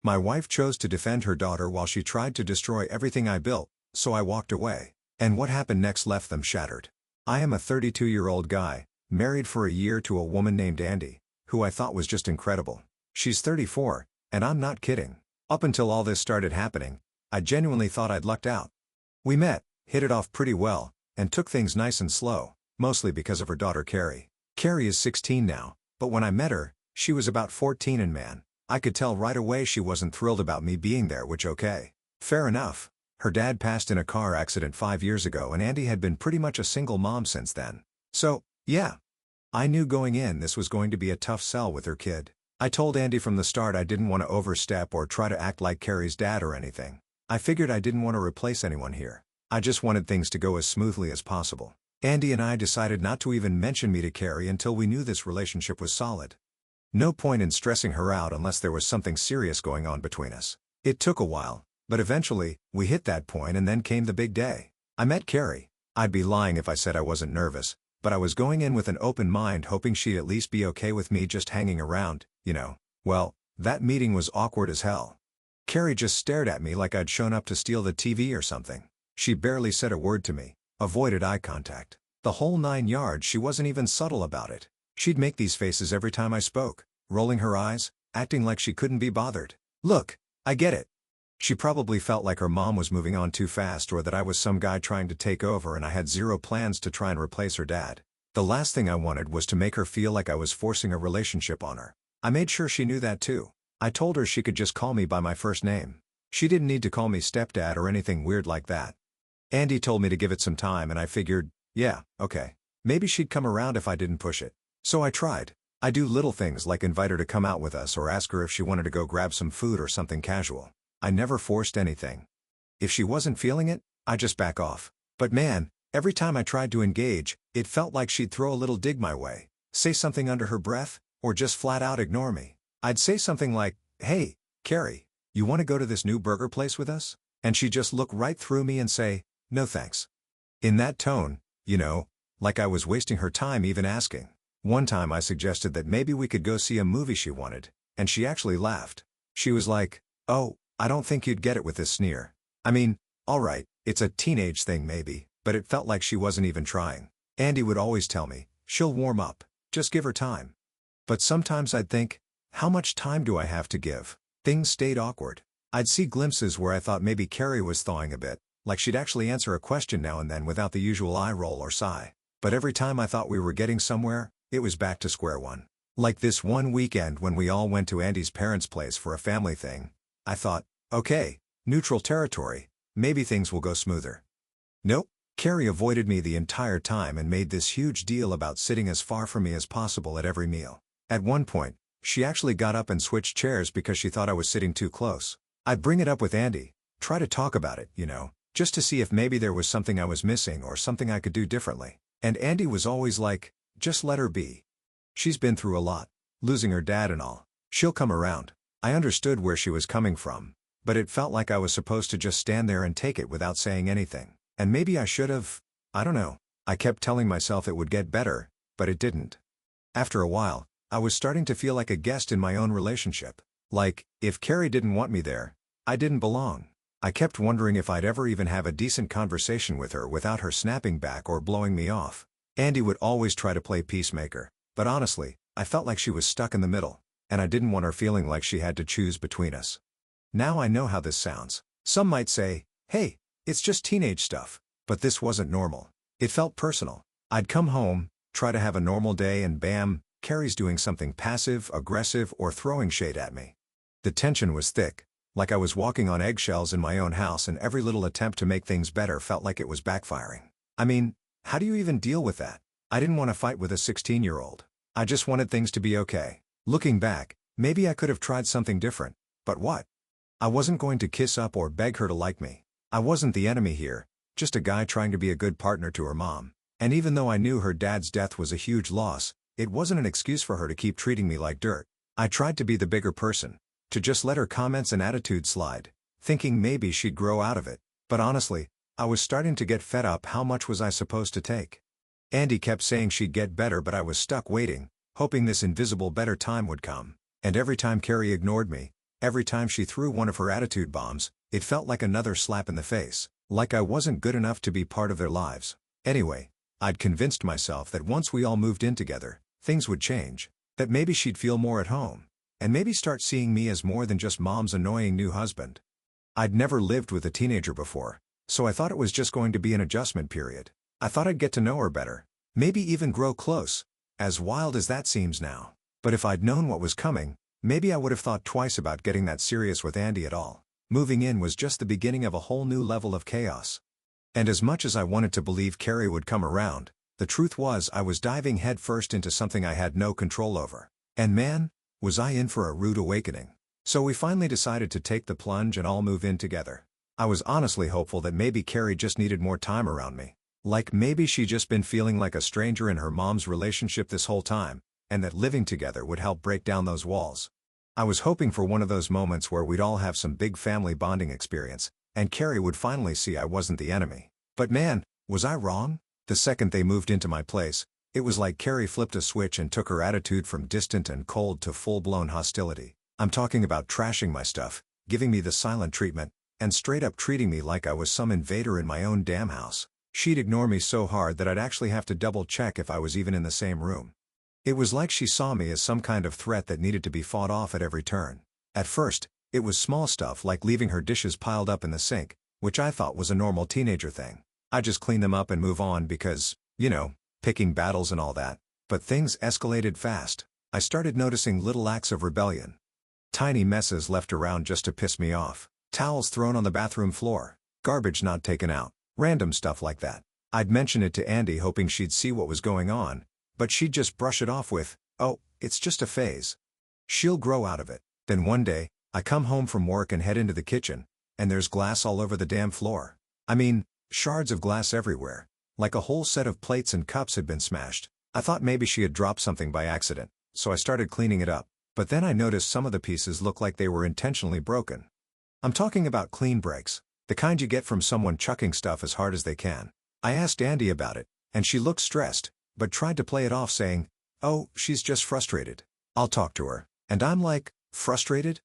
My wife chose to defend her daughter while she tried to destroy everything I built, so I walked away. And what happened next left them shattered. I am a 32-year-old guy, married for a year to a woman named Andy, who I thought was just incredible. She's 34, and I'm not kidding. Up until all this started happening, I genuinely thought I'd lucked out. We met, hit it off pretty well, and took things nice and slow, mostly because of her daughter Carrie. Carrie is 16 now, but when I met her, she was about 14, and man, I could tell right away she wasn't thrilled about me being there, which okay. Fair enough. Her dad passed in a car accident 5 years ago and Andy had been pretty much a single mom since then. So, yeah. I knew going in this was going to be a tough sell with her kid. I told Andy from the start I didn't want to overstep or try to act like Carrie's dad or anything. I figured I didn't want to replace anyone here. I just wanted things to go as smoothly as possible. Andy and I decided not to even mention me to Carrie until we knew this relationship was solid. No point in stressing her out unless there was something serious going on between us. It took a while, but eventually, we hit that point and then came the big day. I met Carrie. I'd be lying if I said I wasn't nervous, but I was going in with an open mind hoping she'd at least be okay with me just hanging around, you know. Well, that meeting was awkward as hell. Carrie just stared at me like I'd shown up to steal the TV or something. She barely said a word to me, avoided eye contact. The whole 9 yards. She wasn't even subtle about it. She'd make these faces every time I spoke, rolling her eyes, acting like she couldn't be bothered. Look, I get it. She probably felt like her mom was moving on too fast or that I was some guy trying to take over and I had zero plans to try and replace her dad. The last thing I wanted was to make her feel like I was forcing a relationship on her. I made sure she knew that too. I told her she could just call me by my first name. She didn't need to call me stepdad or anything weird like that. Andy told me to give it some time and I figured, yeah, okay. Maybe she'd come around if I didn't push it. So I tried. I do little things like invite her to come out with us or ask her if she wanted to go grab some food or something casual. I never forced anything. If she wasn't feeling it, I just back off. But man, every time I tried to engage, it felt like she'd throw a little dig my way, say something under her breath, or just flat out ignore me. I'd say something like, hey, Carrie, you want to go to this new burger place with us? And she'd just look right through me and say, no thanks. In that tone, you know, like I was wasting her time even asking. One time I suggested that maybe we could go see a movie she wanted, and she actually laughed. She was like, oh, I don't think you'd get it with this sneer. I mean, alright, it's a teenage thing maybe, but it felt like she wasn't even trying. Andy would always tell me, she'll warm up, just give her time. But sometimes I'd think, how much time do I have to give? Things stayed awkward. I'd see glimpses where I thought maybe Carrie was thawing a bit, like she'd actually answer a question now and then without the usual eye roll or sigh. But every time I thought we were getting somewhere, it was back to square one. Like this one weekend when we all went to Andy's parents' place for a family thing. I thought, okay, neutral territory, maybe things will go smoother. Nope, Carrie avoided me the entire time and made this huge deal about sitting as far from me as possible at every meal. At one point, she actually got up and switched chairs because she thought I was sitting too close. I'd bring it up with Andy, try to talk about it, you know, just to see if maybe there was something I was missing or something I could do differently. And Andy was always like, just let her be. She's been through a lot, losing her dad and all. She'll come around. I understood where she was coming from, but it felt like I was supposed to just stand there and take it without saying anything. And maybe I should have, I don't know. I kept telling myself it would get better, but it didn't. After a while, I was starting to feel like a guest in my own relationship. Like, if Carrie didn't want me there, I didn't belong. I kept wondering if I'd ever even have a decent conversation with her without her snapping back or blowing me off. Andy would always try to play peacemaker, but honestly, I felt like she was stuck in the middle, and I didn't want her feeling like she had to choose between us. Now I know how this sounds. Some might say, hey, it's just teenage stuff, but this wasn't normal. It felt personal. I'd come home, try to have a normal day and bam, Carrie's doing something passive, aggressive, or throwing shade at me. The tension was thick, like I was walking on eggshells in my own house and every little attempt to make things better felt like it was backfiring. I mean, how do you even deal with that? I didn't want to fight with a 16-year-old. I just wanted things to be okay. Looking back, maybe I could have tried something different, but what? I wasn't going to kiss up or beg her to like me. I wasn't the enemy here, just a guy trying to be a good partner to her mom. And even though I knew her dad's death was a huge loss, it wasn't an excuse for her to keep treating me like dirt. I tried to be the bigger person, to just let her comments and attitudes slide, thinking maybe she'd grow out of it. But honestly, I was starting to get fed up. How much was I supposed to take? Andy kept saying she'd get better, but I was stuck waiting, hoping this invisible better time would come. And every time Carrie ignored me, Every time she threw one of her attitude bombs, it felt like another slap in the face, like I wasn't good enough to be part of their lives. Anyway, I'd convinced myself that once we all moved in together, things would change, that maybe she'd feel more at home, and maybe start seeing me as more than just Mom's annoying new husband. I'd never lived with a teenager before, so I thought it was just going to be an adjustment period. I thought I'd get to know her better, maybe even grow close, as wild as that seems now. But if I'd known what was coming, maybe I would have thought twice about getting that serious with Andy at all. Moving in was just the beginning of a whole new level of chaos. And as much as I wanted to believe Carrie would come around, the truth was I was diving headfirst into something I had no control over. And man, was I in for a rude awakening. So we finally decided to take the plunge and all move in together. I was honestly hopeful that maybe Carrie just needed more time around me. Like maybe she'd just been feeling like a stranger in her mom's relationship this whole time, and that living together would help break down those walls. I was hoping for one of those moments where we'd all have some big family bonding experience, and Carrie would finally see I wasn't the enemy. But man, was I wrong? The second they moved into my place, it was like Carrie flipped a switch and took her attitude from distant and cold to full-blown hostility. I'm talking about trashing my stuff, giving me the silent treatment, and straight up treating me like I was some invader in my own damn house. She'd ignore me so hard that I'd actually have to double-check if I was even in the same room. It was like she saw me as some kind of threat that needed to be fought off at every turn. At first, it was small stuff like leaving her dishes piled up in the sink, which I thought was a normal teenager thing. I just clean them up and move on because, picking battles and all that. But things escalated fast. I started noticing little acts of rebellion. Tiny messes left around just to piss me off. Towels thrown on the bathroom floor. Garbage not taken out. Random stuff like that. I'd mention it to Andy hoping she'd see what was going on, but she'd just brush it off with, "Oh, it's just a phase. She'll grow out of it." Then one day, I come home from work and head into the kitchen, and there's glass all over the damn floor. I mean, shards of glass everywhere, like a whole set of plates and cups had been smashed. I thought maybe she had dropped something by accident, so I started cleaning it up. But then I noticed some of the pieces looked like they were intentionally broken. I'm talking about clean breaks, the kind you get from someone chucking stuff as hard as they can. I asked Andy about it, and she looked stressed, but tried to play it off saying, "Oh, she's just frustrated. I'll talk to her." And I'm like, frustrated?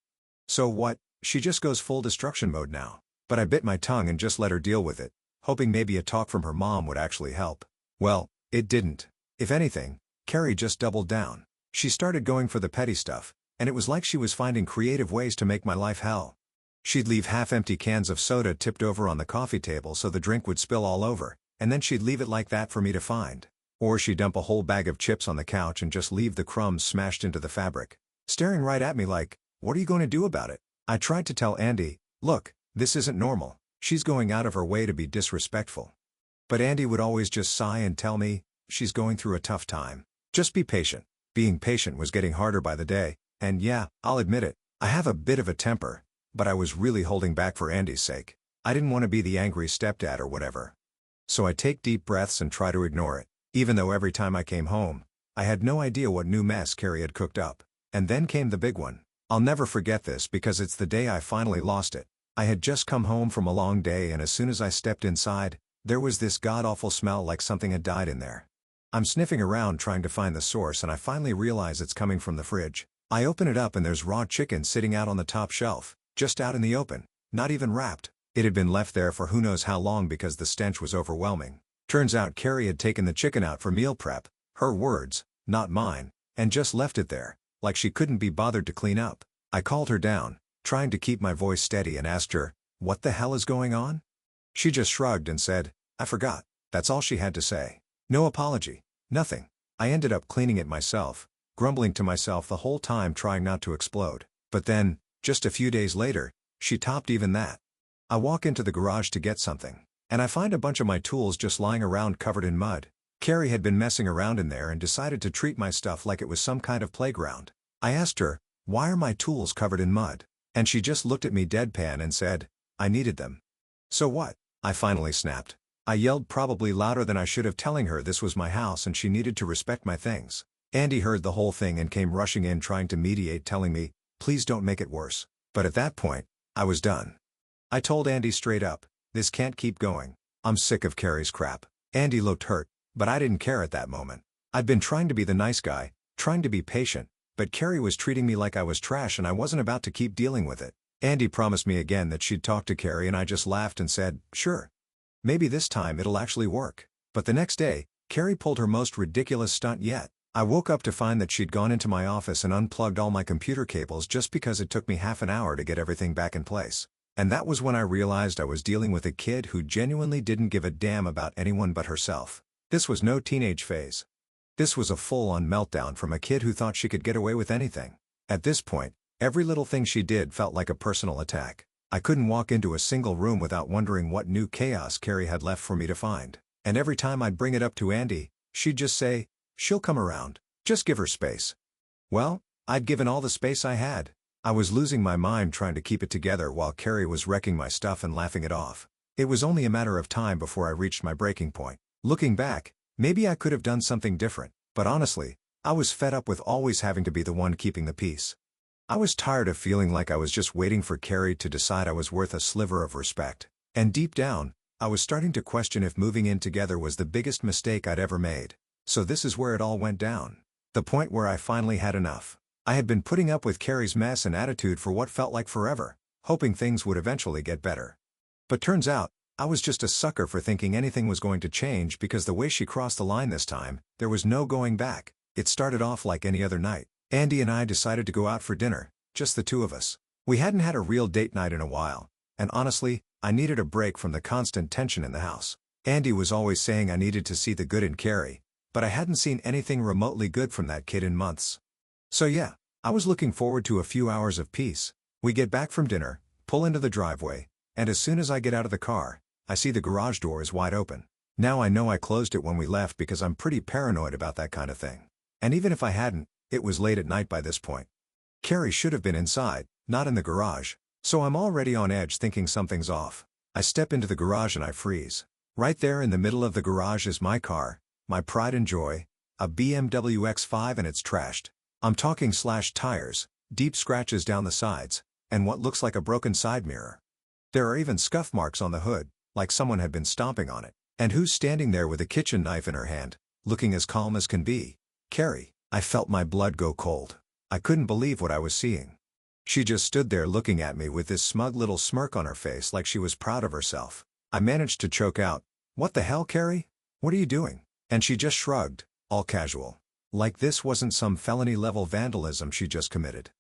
So what? She just goes full destruction mode now. But I bit my tongue and just let her deal with it, hoping maybe a talk from her mom would actually help. Well, it didn't. If anything, Carrie just doubled down. She started going for the petty stuff, and it was like she was finding creative ways to make my life hell. She'd leave half-empty cans of soda tipped over on the coffee table so the drink would spill all over, and then she'd leave it like that for me to find. Or she'd dump a whole bag of chips on the couch and just leave the crumbs smashed into the fabric, staring right at me like, "What are you going to do about it?" I tried to tell Andy, "Look, this isn't normal. She's going out of her way to be disrespectful." But Andy would always just sigh and tell me, "She's going through a tough time. Just be patient." Being patient was getting harder by the day, and yeah, I'll admit it, I have a bit of a temper, but I was really holding back for Andy's sake. I didn't want to be the angry stepdad or whatever. So I take deep breaths and try to ignore it, even though every time I came home, I had no idea what new mess Carrie had cooked up. And then came the big one. I'll never forget this because it's the day I finally lost it. I had just come home from a long day, and as soon as I stepped inside, there was this god-awful smell like something had died in there. I'm sniffing around trying to find the source, and I finally realize it's coming from the fridge. I open it up and there's raw chicken sitting out on the top shelf, just out in the open, not even wrapped. It had been left there for who knows how long because the stench was overwhelming. Turns out Carrie had taken the chicken out for meal prep, her words, not mine, and just left it there, like she couldn't be bothered to clean up. I called her down, trying to keep my voice steady, and asked her, "What the hell is going on?" She just shrugged and said, "I forgot." That's all she had to say. No apology. Nothing. I ended up cleaning it myself, grumbling to myself the whole time trying not to explode. But then, just a few days later, she topped even that. I walk into the garage to get something, and I find a bunch of my tools just lying around covered in mud. Carrie had been messing around in there and decided to treat my stuff like it was some kind of playground. I asked her, "Why are my tools covered in mud?" And she just looked at me deadpan and said, "I needed them." So what? I finally snapped. I yelled probably louder than I should have, telling her this was my house and she needed to respect my things. Andy heard the whole thing and came rushing in trying to mediate, telling me, "Please don't make it worse." But at that point, I was done. I told Andy straight up, "This can't keep going. I'm sick of Carrie's crap." Andy looked hurt, but I didn't care at that moment. I'd been trying to be the nice guy, trying to be patient, but Carrie was treating me like I was trash and I wasn't about to keep dealing with it. Andy promised me again that she'd talk to Carrie and I just laughed and said, sure. Maybe this time it'll actually work. But the next day, Carrie pulled her most ridiculous stunt yet. I woke up to find that she'd gone into my office and unplugged all my computer cables just because it took me half an hour to get everything back in place. And that was when I realized I was dealing with a kid who genuinely didn't give a damn about anyone but herself. This was no teenage phase. This was a full-on meltdown from a kid who thought she could get away with anything. At this point, every little thing she did felt like a personal attack. I couldn't walk into a single room without wondering what new chaos Carrie had left for me to find. And every time I'd bring it up to Andy, she'd just say, she'll come around. Just give her space. Well, I'd given all the space I had. I was losing my mind trying to keep it together while Carrie was wrecking my stuff and laughing it off. It was only a matter of time before I reached my breaking point. Looking back, maybe I could have done something different, but honestly, I was fed up with always having to be the one keeping the peace. I was tired of feeling like I was just waiting for Carrie to decide I was worth a sliver of respect. And deep down, I was starting to question if moving in together was the biggest mistake I'd ever made. So this is where it all went down. The point where I finally had enough. I had been putting up with Carrie's mess and attitude for what felt like forever, hoping things would eventually get better. But turns out, I was just a sucker for thinking anything was going to change because the way she crossed the line this time, there was no going back. It started off like any other night. Andy and I decided to go out for dinner, just the two of us. We hadn't had a real date night in a while, and honestly, I needed a break from the constant tension in the house. Andy was always saying I needed to see the good in Carrie, but I hadn't seen anything remotely good from that kid in months. So yeah, I was looking forward to a few hours of peace. We get back from dinner, pull into the driveway, and as soon as I get out of the car, I see the garage door is wide open. Now I know I closed it when we left because I'm pretty paranoid about that kind of thing. And even if I hadn't, it was late at night by this point. Carrie should have been inside, not in the garage, so I'm already on edge thinking something's off. I step into the garage and I freeze. Right there in the middle of the garage is my car, my pride and joy, a BMW X5, and it's trashed. I'm talking slashed tires, deep scratches down the sides, and what looks like a broken side mirror. There are even scuff marks on the hood, like someone had been stomping on it. And who's standing there with a kitchen knife in her hand, looking as calm as can be? Carrie. I felt my blood go cold. I couldn't believe what I was seeing. She just stood there looking at me with this smug little smirk on her face like she was proud of herself. I managed to choke out, "What the hell, Carrie? What are you doing?" And she just shrugged, all casual. Like this wasn't some felony-level vandalism she just committed.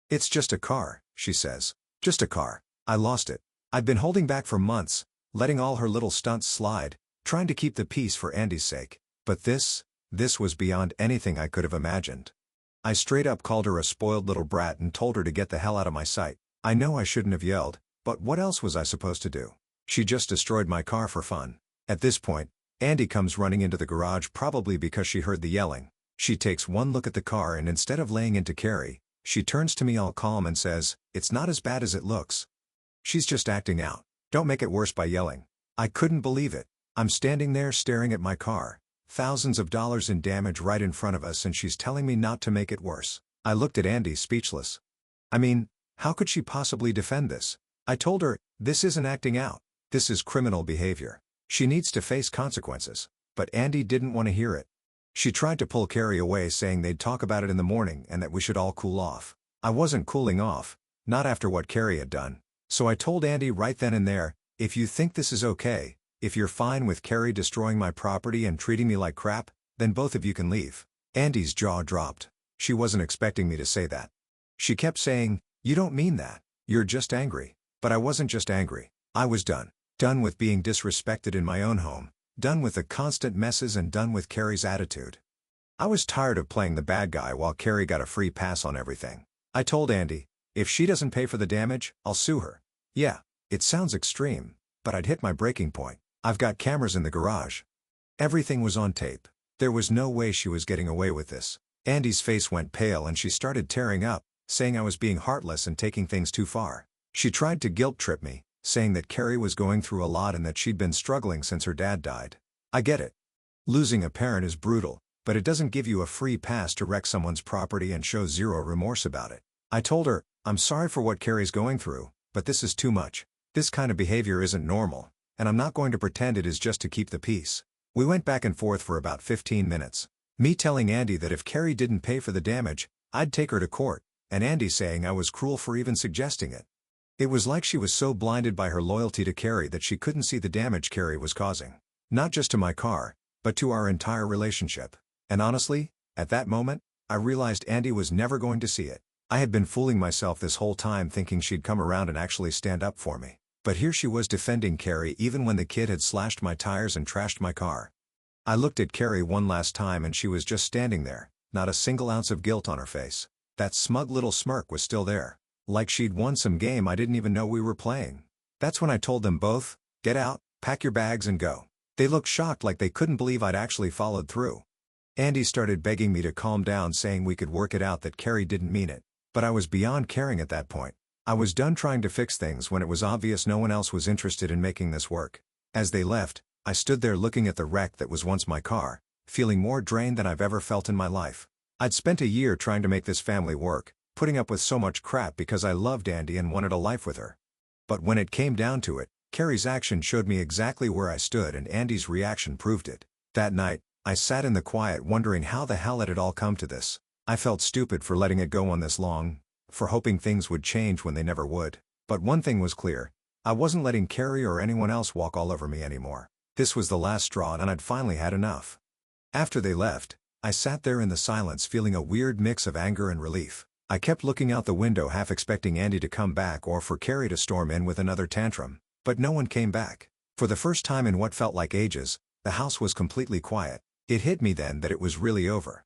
"It's just a car," she says. "Just a car." I lost it. I'd been holding back for months, letting all her little stunts slide, trying to keep the peace for Andy's sake. But this was beyond anything I could have imagined. I straight up called her a spoiled little brat and told her to get the hell out of my sight. I know I shouldn't have yelled, but what else was I supposed to do? She just destroyed my car for fun. At this point, Andy comes running into the garage probably because she heard the yelling. She takes one look at the car and instead of laying into Carrie, she turns to me all calm and says, "It's not as bad as it looks. She's just acting out. Don't make it worse by yelling." I couldn't believe it. I'm standing there staring at my car, thousands of dollars in damage right in front of us, and she's telling me not to make it worse. I looked at Andy speechless. I mean, how could she possibly defend this? I told her, this isn't acting out. This is criminal behavior. She needs to face consequences. But Andy didn't want to hear it. She tried to pull Carrie away, saying they'd talk about it in the morning and that we should all cool off. I wasn't cooling off, not after what Carrie had done. So I told Andy right then and there, "If you think this is okay, if you're fine with Carrie destroying my property and treating me like crap, then both of you can leave." Andy's jaw dropped. She wasn't expecting me to say that. She kept saying, "You don't mean that. You're just angry." But I wasn't just angry. I was done. Done with being disrespected in my own home, done with the constant messes, and done with Carrie's attitude. I was tired of playing the bad guy while Carrie got a free pass on everything. I told Andy, if she doesn't pay for the damage, I'll sue her. Yeah, it sounds extreme, but I'd hit my breaking point. I've got cameras in the garage. Everything was on tape. There was no way she was getting away with this. Andy's face went pale and she started tearing up, saying I was being heartless and taking things too far. She tried to guilt trip me, saying that Carrie was going through a lot and that she'd been struggling since her dad died. I get it. Losing a parent is brutal, but it doesn't give you a free pass to wreck someone's property and show zero remorse about it. I told her, I'm sorry for what Carrie's going through, but this is too much. This kind of behavior isn't normal, and I'm not going to pretend it is just to keep the peace. We went back and forth for about 15 minutes. Me telling Andy that if Carrie didn't pay for the damage, I'd take her to court, and Andy saying I was cruel for even suggesting it. It was like she was so blinded by her loyalty to Carrie that she couldn't see the damage Carrie was causing. Not just to my car, but to our entire relationship. And honestly, at that moment, I realized Andy was never going to see it. I had been fooling myself this whole time thinking she'd come around and actually stand up for me. But here she was defending Carrie even when the kid had slashed my tires and trashed my car. I looked at Carrie one last time and she was just standing there, not a single ounce of guilt on her face. That smug little smirk was still there. Like she'd won some game I didn't even know we were playing. That's when I told them both, "Get out, pack your bags and go." They looked shocked like they couldn't believe I'd actually followed through. Andy started begging me to calm down, saying we could work it out, that Carrie didn't mean it. But I was beyond caring at that point. I was done trying to fix things when it was obvious no one else was interested in making this work. As they left, I stood there looking at the wreck that was once my car, feeling more drained than I've ever felt in my life. I'd spent a year trying to make this family work, putting up with so much crap because I loved Andy and wanted a life with her. But when it came down to it, Carrie's action showed me exactly where I stood and Andy's reaction proved it. That night, I sat in the quiet wondering how the hell had it all come to this. I felt stupid for letting it go on this long, for hoping things would change when they never would. But one thing was clear. I wasn't letting Carrie or anyone else walk all over me anymore. This was the last straw and I'd finally had enough. After they left, I sat there in the silence feeling a weird mix of anger and relief. I kept looking out the window half expecting Andy to come back or for Carrie to storm in with another tantrum. But no one came back. For the first time in what felt like ages, the house was completely quiet. It hit me then that it was really over.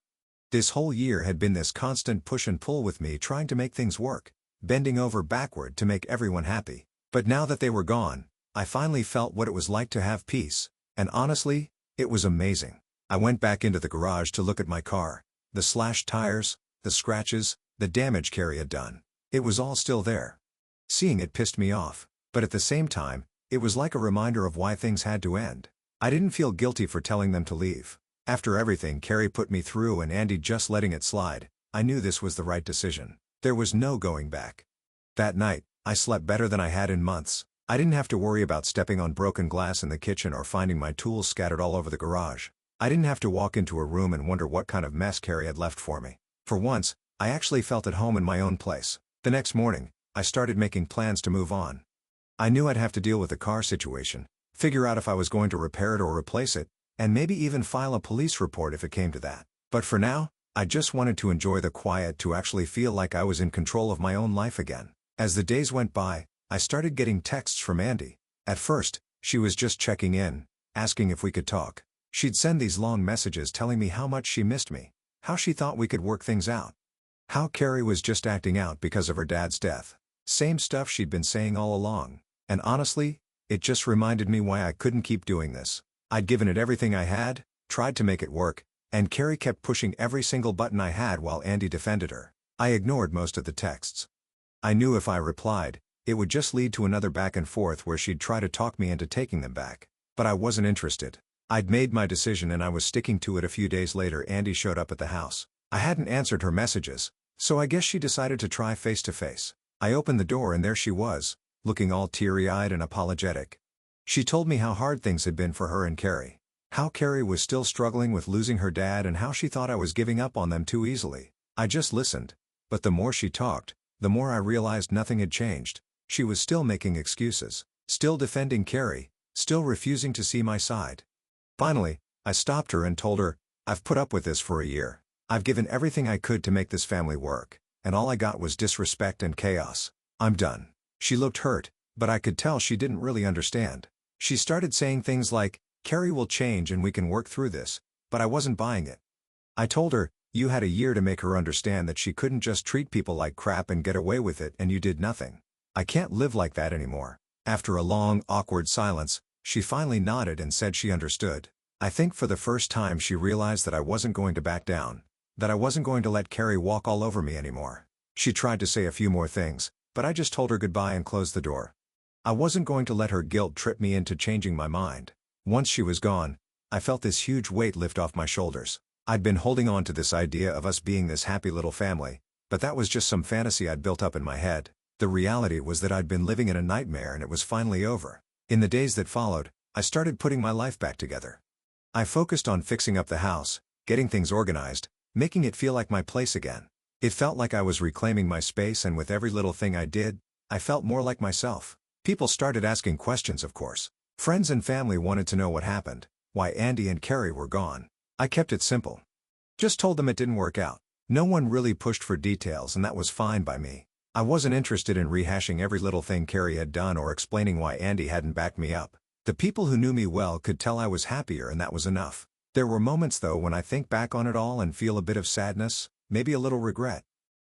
This whole year had been this constant push and pull with me trying to make things work, bending over backward to make everyone happy. But now that they were gone, I finally felt what it was like to have peace. And honestly, it was amazing. I went back into the garage to look at my car. The slashed tires, the scratches, the damage Carrie had done. It was all still there. Seeing it pissed me off, but at the same time, it was like a reminder of why things had to end. I didn't feel guilty for telling them to leave. After everything Carrie put me through and Andy just letting it slide, I knew this was the right decision. There was no going back. That night, I slept better than I had in months. I didn't have to worry about stepping on broken glass in the kitchen or finding my tools scattered all over the garage. I didn't have to walk into a room and wonder what kind of mess Carrie had left for me. For once, I actually felt at home in my own place. The next morning, I started making plans to move on. I knew I'd have to deal with the car situation, figure out if I was going to repair it or replace it, and maybe even file a police report if it came to that. But for now, I just wanted to enjoy the quiet, to actually feel like I was in control of my own life again. As the days went by, I started getting texts from Andy. At first, she was just checking in, asking if we could talk. She'd send these long messages telling me how much she missed me, how she thought we could work things out, how Carrie was just acting out because of her dad's death. Same stuff she'd been saying all along. And honestly, it just reminded me why I couldn't keep doing this. I'd given it everything I had, tried to make it work, and Carrie kept pushing every single button I had while Andy defended her. I ignored most of the texts. I knew if I replied, it would just lead to another back and forth where she'd try to talk me into taking them back. But I wasn't interested. I'd made my decision and I was sticking to it. A few days later Andy showed up at the house. I hadn't answered her messages, so I guess she decided to try face to face. I opened the door and there she was, looking all teary-eyed and apologetic. She told me how hard things had been for her and Carrie. How Carrie was still struggling with losing her dad and how she thought I was giving up on them too easily. I just listened. But the more she talked, the more I realized nothing had changed. She was still making excuses, still defending Carrie, still refusing to see my side. Finally, I stopped her and told her, "I've put up with this for a year. I've given everything I could to make this family work, and all I got was disrespect and chaos. I'm done." She looked hurt, but I could tell she didn't really understand. She started saying things like, "Carrie will change and we can work through this," but I wasn't buying it. I told her, "You had a year to make her understand that she couldn't just treat people like crap and get away with it and you did nothing. I can't live like that anymore." After a long, awkward silence, she finally nodded and said she understood. I think for the first time she realized that I wasn't going to back down, that I wasn't going to let Carrie walk all over me anymore. She tried to say a few more things, but I just told her goodbye and closed the door. I wasn't going to let her guilt trip me into changing my mind. Once she was gone, I felt this huge weight lift off my shoulders. I'd been holding on to this idea of us being this happy little family, but that was just some fantasy I'd built up in my head. The reality was that I'd been living in a nightmare and it was finally over. In the days that followed, I started putting my life back together. I focused on fixing up the house, getting things organized, making it feel like my place again. It felt like I was reclaiming my space, and with every little thing I did, I felt more like myself. People started asking questions, of course. Friends and family wanted to know what happened, why Andy and Carrie were gone. I kept it simple. Just told them it didn't work out. No one really pushed for details, and that was fine by me. I wasn't interested in rehashing every little thing Carrie had done or explaining why Andy hadn't backed me up. The people who knew me well could tell I was happier, and that was enough. There were moments though when I think back on it all and feel a bit of sadness, maybe a little regret.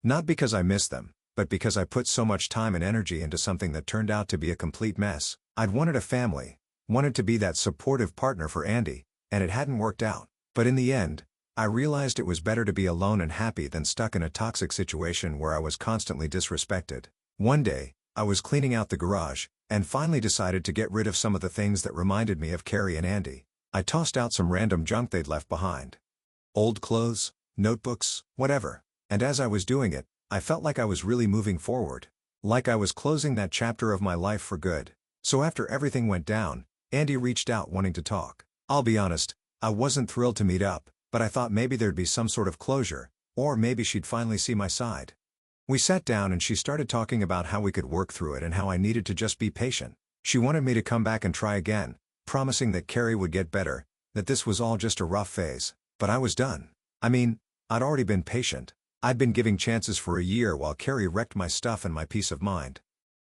Not because I miss them, but because I put so much time and energy into something that turned out to be a complete mess. I'd wanted a family, wanted to be that supportive partner for Andy, and it hadn't worked out. But in the end, I realized it was better to be alone and happy than stuck in a toxic situation where I was constantly disrespected. One day, I was cleaning out the garage, and finally decided to get rid of some of the things that reminded me of Carrie and Andy. I tossed out some random junk they'd left behind. Old clothes, notebooks, whatever. And as I was doing it, I felt like I was really moving forward. Like I was closing that chapter of my life for good. So after everything went down, Andy reached out wanting to talk. I'll be honest, I wasn't thrilled to meet up, but I thought maybe there'd be some sort of closure, or maybe she'd finally see my side. We sat down and she started talking about how we could work through it and how I needed to just be patient. She wanted me to come back and try again, promising that Carrie would get better, that this was all just a rough phase. But I was done. I mean, I'd already been patient. I'd been giving chances for a year while Carrie wrecked my stuff and my peace of mind.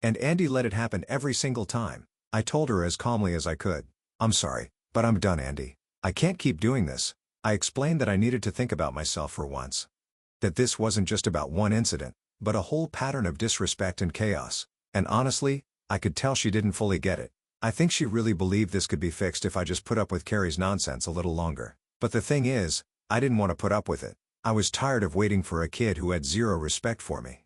And Andy let it happen every single time. I told her as calmly as I could, "I'm sorry, but I'm done, Andy. I can't keep doing this." I explained that I needed to think about myself for once. That this wasn't just about one incident, but a whole pattern of disrespect and chaos. And honestly, I could tell she didn't fully get it. I think she really believed this could be fixed if I just put up with Carrie's nonsense a little longer. But the thing is, I didn't want to put up with it. I was tired of waiting for a kid who had zero respect for me.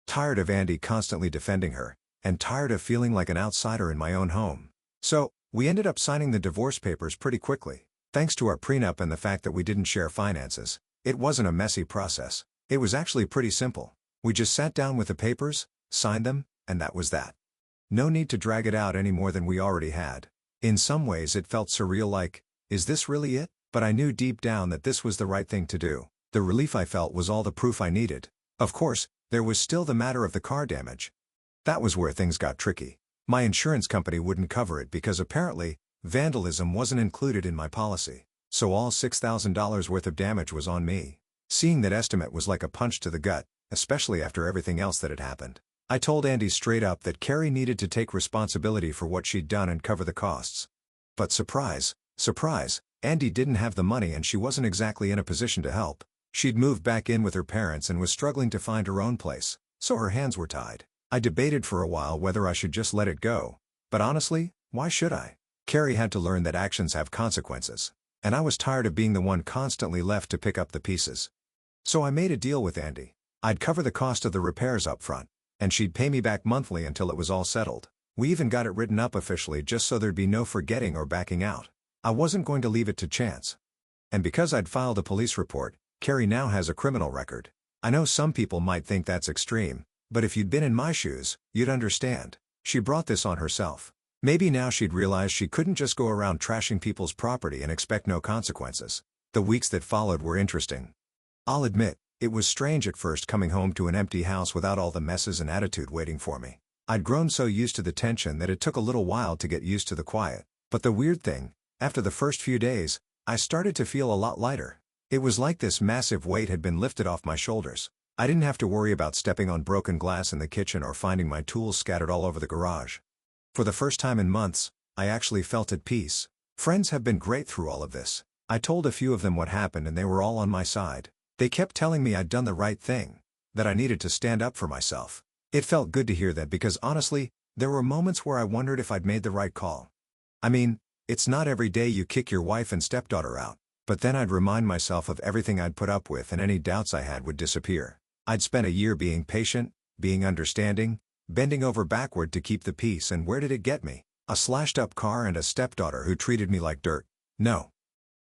Tired of Andy constantly defending her, and tired of feeling like an outsider in my own home. So, we ended up signing the divorce papers pretty quickly. Thanks to our prenup and the fact that we didn't share finances, it wasn't a messy process. It was actually pretty simple. We just sat down with the papers, signed them, and that was that. No need to drag it out any more than we already had. In some ways it felt surreal, like, is this really it? But I knew deep down that this was the right thing to do. The relief I felt was all the proof I needed. Of course, there was still the matter of the car damage. That was where things got tricky. My insurance company wouldn't cover it because apparently, vandalism wasn't included in my policy. So all $6,000 worth of damage was on me. Seeing that estimate was like a punch to the gut, especially after everything else that had happened. I told Andy straight up that Carrie needed to take responsibility for what she'd done and cover the costs. But surprise, surprise, Andy didn't have the money and she wasn't exactly in a position to help. She'd moved back in with her parents and was struggling to find her own place, so her hands were tied. I debated for a while whether I should just let it go. But honestly, why should I? Carrie had to learn that actions have consequences. And I was tired of being the one constantly left to pick up the pieces. So I made a deal with Andy. I'd cover the cost of the repairs up front, and she'd pay me back monthly until it was all settled. We even got it written up officially just so there'd be no forgetting or backing out. I wasn't going to leave it to chance. And because I'd filed a police report, Carrie now has a criminal record. I know some people might think that's extreme, but if you'd been in my shoes, you'd understand. She brought this on herself. Maybe now she'd realize she couldn't just go around trashing people's property and expect no consequences. The weeks that followed were interesting. I'll admit, it was strange at first coming home to an empty house without all the messes and attitude waiting for me. I'd grown so used to the tension that it took a little while to get used to the quiet. But the weird thing, after the first few days, I started to feel a lot lighter. It was like this massive weight had been lifted off my shoulders. I didn't have to worry about stepping on broken glass in the kitchen or finding my tools scattered all over the garage. For the first time in months, I actually felt at peace. Friends have been great through all of this. I told a few of them what happened and they were all on my side. They kept telling me I'd done the right thing, that I needed to stand up for myself. It felt good to hear that because honestly, there were moments where I wondered if I'd made the right call. I mean, it's not every day you kick your wife and stepdaughter out. But then I'd remind myself of everything I'd put up with and any doubts I had would disappear. I'd spent a year being patient, being understanding, bending over backward to keep the peace, and where did it get me? A slashed-up car and a stepdaughter who treated me like dirt. No.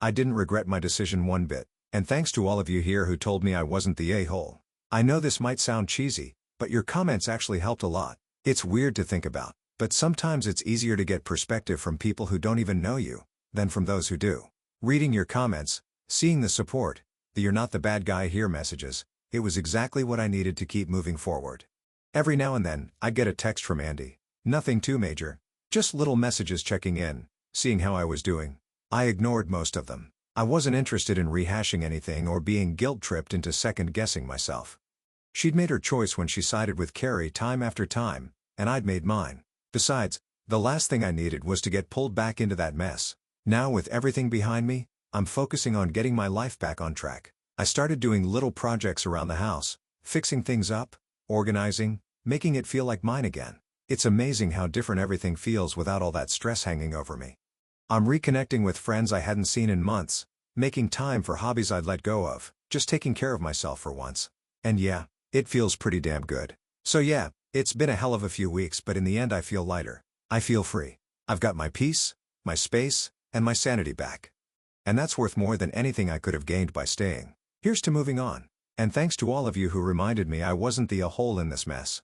I didn't regret my decision one bit, and thanks to all of you here who told me I wasn't the a-hole. I know this might sound cheesy, but your comments actually helped a lot. It's weird to think about, but sometimes it's easier to get perspective from people who don't even know you, than from those who do. Reading your comments, seeing the support, the "you're not the bad guy here" messages, It was exactly what I needed to keep moving forward. Every now and then, I'd get a text from Andy. Nothing too major. Just little messages checking in, seeing how I was doing. I ignored most of them. I wasn't interested in rehashing anything or being guilt-tripped into second-guessing myself. She'd made her choice when she sided with Carrie time after time, and I'd made mine. Besides, the last thing I needed was to get pulled back into that mess. Now with everything behind me, I'm focusing on getting my life back on track. I started doing little projects around the house, fixing things up, organizing, making it feel like mine again. It's amazing how different everything feels without all that stress hanging over me. I'm reconnecting with friends I hadn't seen in months, making time for hobbies I'd let go of, just taking care of myself for once. And yeah, it feels pretty damn good. So yeah, it's been a hell of a few weeks, but in the end I feel lighter. I feel free. I've got my peace, my space, and my sanity back. And that's worth more than anything I could have gained by staying. Here's to moving on. And thanks to all of you who reminded me I wasn't the a hole in this mess.